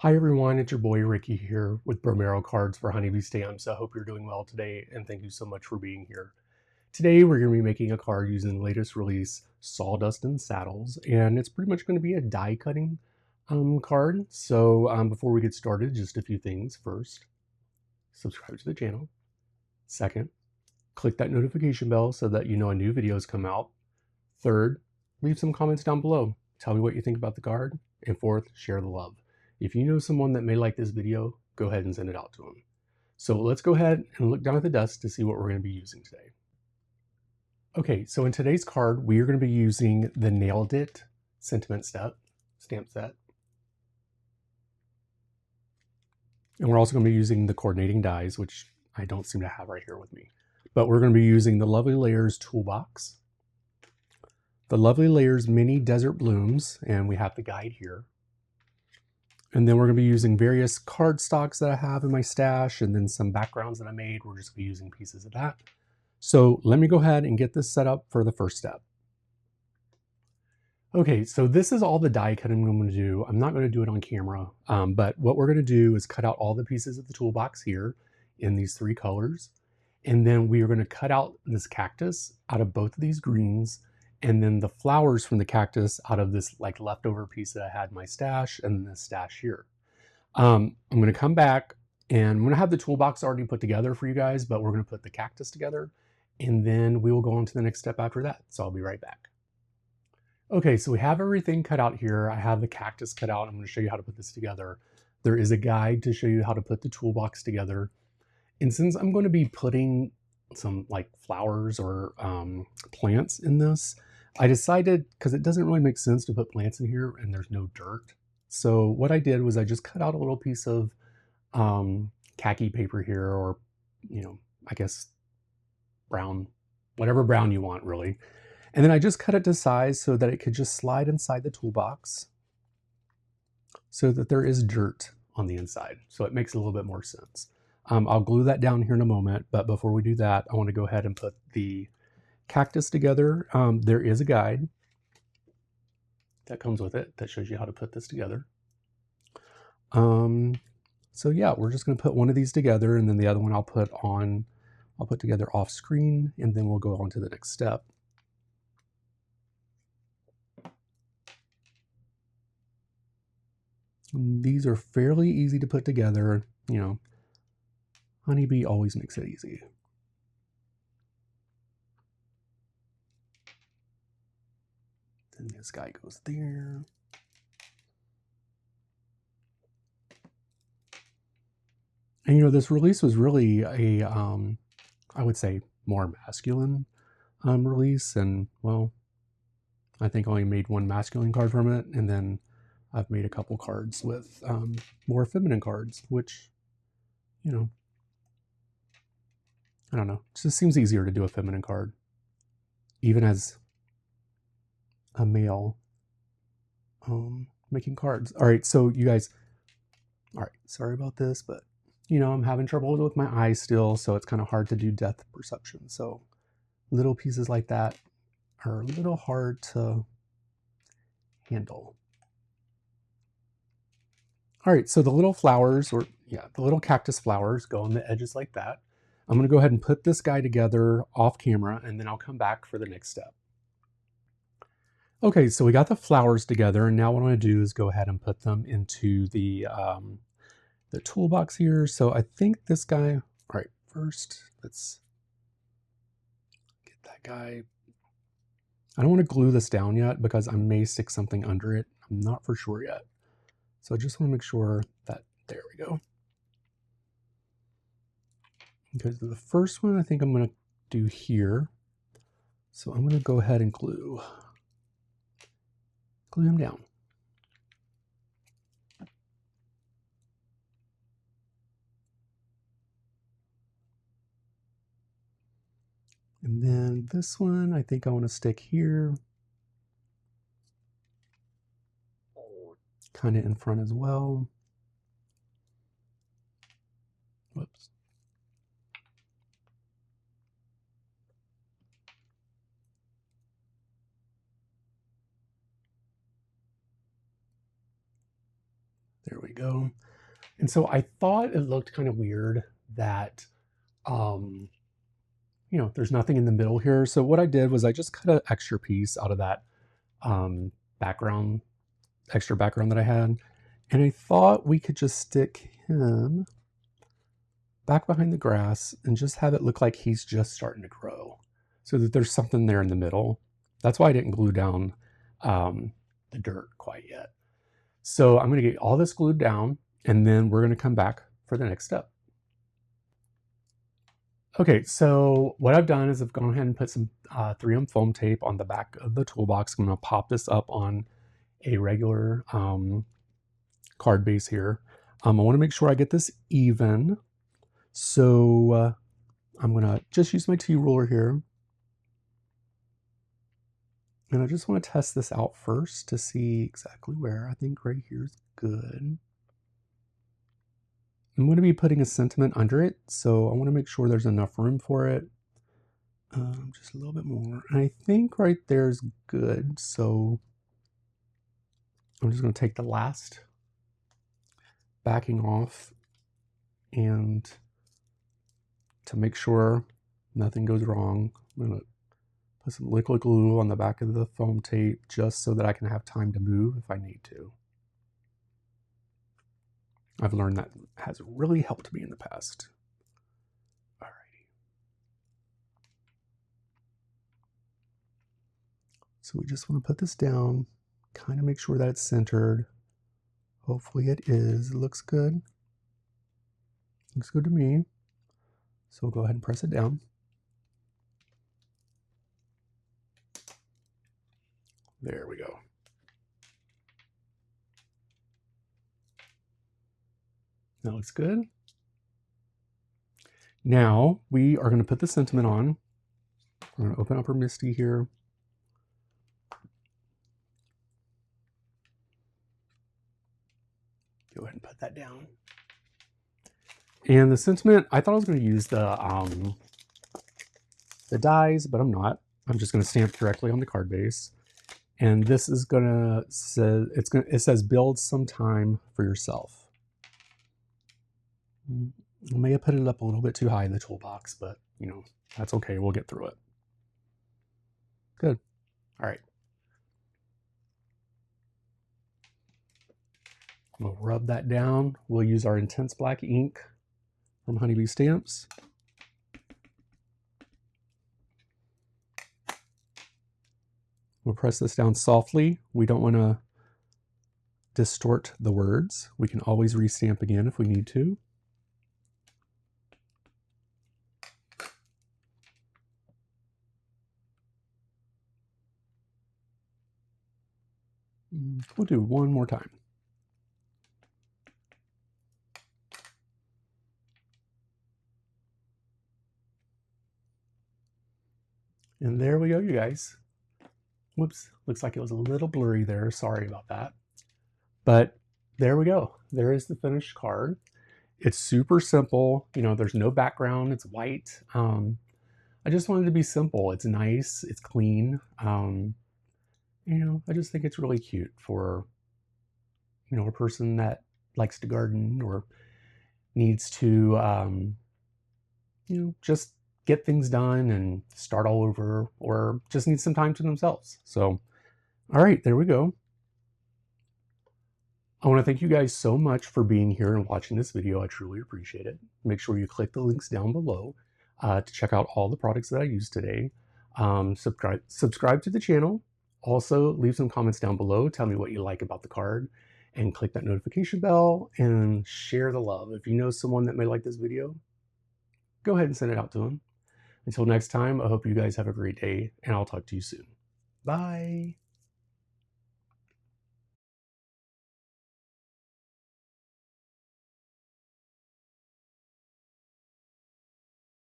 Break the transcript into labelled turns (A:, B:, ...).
A: Hi everyone, it's your boy Ricky here with Bromero Cards for Honeybee Stamps. I hope you're doing well today and thank you so much for being here. Today we're going to be making a card using the latest release, Sawdust and Saddles, and it's pretty much going to be a die cutting card. So before we get started, just a few things. First, subscribe to the channel. Second, click that notification bell so that you know when new videos come out. Third, leave some comments down below. Tell me what you think about the card. And fourth, share the love. If you know someone that may like this video, go ahead and send it out to them. So let's go ahead and look down at the dust to see what we're going to be using today. Okay, so in today's card, we are going to be using the Nailed It sentiment stamp set. And we're also going to be using the coordinating dies, which I don't seem to have right here with me. But we're going to be using the Lovely Layers toolbox, the Lovely Layers mini desert blooms, and we have the guide here. And then we're going to be using various cardstocks that I have in my stash and then some backgrounds that I made. We're just going to be using pieces of that. So let me go ahead and get this set up for the first step. Okay, so this is all the die cutting I'm going to do. I'm not going to do it on camera, but what we're going to do is cut out all the pieces of the toolbox here in these three colors. And then we are going to cut out this cactus out of both of these greens, and then the flowers from the cactus out of this like leftover piece that I had in my stash and this stash here. I'm going to come back and I'm going to have the toolbox already put together for you guys, but we're going to put the cactus together and then we will go on to the next step after that. So I'll be right back. Okay, so we have everything cut out here. I have the cactus cut out. I'm going to show you how to put this together. There is a guide to show you how to put the toolbox together. And since I'm going to be putting some like flowers or plants in this, I decided, because it doesn't really make sense to put plants in here and there's no dirt. So what I did was I just cut out a little piece of khaki paper here, or, you know, I guess brown, whatever brown you want really. And then I just cut it to size so that it could just slide inside the toolbox so that there is dirt on the inside. So it makes a little bit more sense. I'll glue that down here in a moment, but before we do that, I want to go ahead and put the cactus together. There is a guide that comes with it that shows you how to put this together. So yeah, we're just going to put one of these together, and then the other one I'll put together off screen, and then we'll go on to the next step. And these are fairly easy to put together, you know. Honeybee always makes it easy. Then this guy goes there. And you know, this release was really a, I would say, more masculine release. And well, I think I only made one masculine card from it. And then I've made a couple cards with more feminine cards, which, you know, I don't know. It just seems easier to do a feminine card, even as a male making cards. All right, so you guys, all right, sorry about this, but you know, I'm having trouble with my eyes still, so it's kind of hard to do depth perception. So little pieces like that are a little hard to handle. All right, so the little flowers, or yeah, the little cactus flowers go on the edges like that. I'm going to go ahead and put this guy together off camera, and then I'll come back for the next step. Okay, so we got the flowers together, and now what I'm going to do is go ahead and put them into the toolbox here. So I think this guy, all right, first let's get that guy. I don't want to glue this down yet because I may stick something under it. I'm not for sure yet. So I just want to make sure that, there we go. Okay, so the first one I think I'm going to do here. So I'm going to go ahead and glue him down. And then this one, I think I want to stick here. Kind of in front as well. Whoops. There we go. And so I thought it looked kind of weird that, you know, there's nothing in the middle here. So what I did was I just cut an extra piece out of that extra background that I had. And I thought we could just stick him back behind the grass and just have it look like he's just starting to grow, so that there's something there in the middle. That's why I didn't glue down the dirt quite yet. So I'm going to get all this glued down, and then we're going to come back for the next step. Okay, so what I've done is I've gone ahead and put some 3M foam tape on the back of the toolbox. I'm going to pop this up on a regular card base here. I want to make sure I get this even. So I'm going to just use my T-ruler here. And I just want to test this out first to see exactly where. I think right here is good. I'm going to be putting a sentiment under it, so I want to make sure there's enough room for it. Just a little bit more. And I think right there is good, so I'm just going to take the last backing off, and to make sure nothing goes wrong, I'm going to put some liquid glue on the back of the foam tape just so that I can have time to move if I need to. I've learned that has really helped me in the past. Alrighty. So we just want to put this down, kind of make sure that it's centered. Hopefully it is. It looks good. Looks good to me. So we'll go ahead and press it down. There we go. That looks good. Now we are going to put the sentiment on. We're going to open up our MISTI here. Go ahead and put that down. And the sentiment, I thought I was going to use the dies, but I'm not. I'm just going to stamp directly on the card base. And this is going to say, it says build some time for yourself. I may have put it up a little bit too high in the toolbox, but you know, that's okay. We'll get through it. Good. All right. We'll rub that down. We'll use our intense black ink from Honeybee Stamps. We'll press this down softly. We don't want to distort the words. We can always restamp again if we need to. We'll do one more time. And there we go, you guys. Whoops, looks like it was a little blurry there. Sorry about that. But there we go. There is the finished card. It's super simple. You know, there's no background. It's white. I just wanted it to be simple. It's nice. It's clean. You know, I just think it's really cute for, you know, a person that likes to garden or needs to, you know, just get things done and start all over, or just need some time to themselves. So, all right, there we go. I want to thank you guys so much for being here and watching this video. I truly appreciate it. Make sure you click the links down below to check out all the products that I used today. Subscribe to the channel. Also, leave some comments down below. Tell me what you like about the card, and click that notification bell and share the love. If you know someone that may like this video, go ahead and send it out to them. Until next time, I hope you guys have a great day, and I'll talk to you soon. Bye.